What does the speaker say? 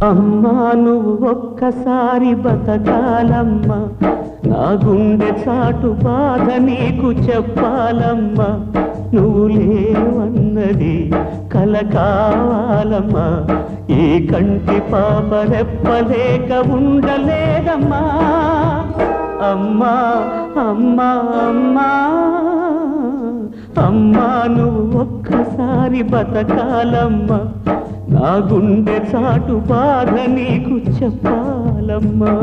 అమ్మా నువ్వు ఒక్కసారి బతకాలమ్మా, నా గుండె చాటు బాధ నీకు చెప్పాలమ్మా. నువ్వు లేవన్నది కల కావాలమ్మా, ఈ కంటి పాప రెప్పలేక ఉండలేదమ్మా. అమ్మా అమ్మా అమ్మా అమ్మా నువ్వు ఒక్కసారి బతకాలమ్మా, నా గుండె చాటు బాధ నీకు చెప్పాలమ్మా.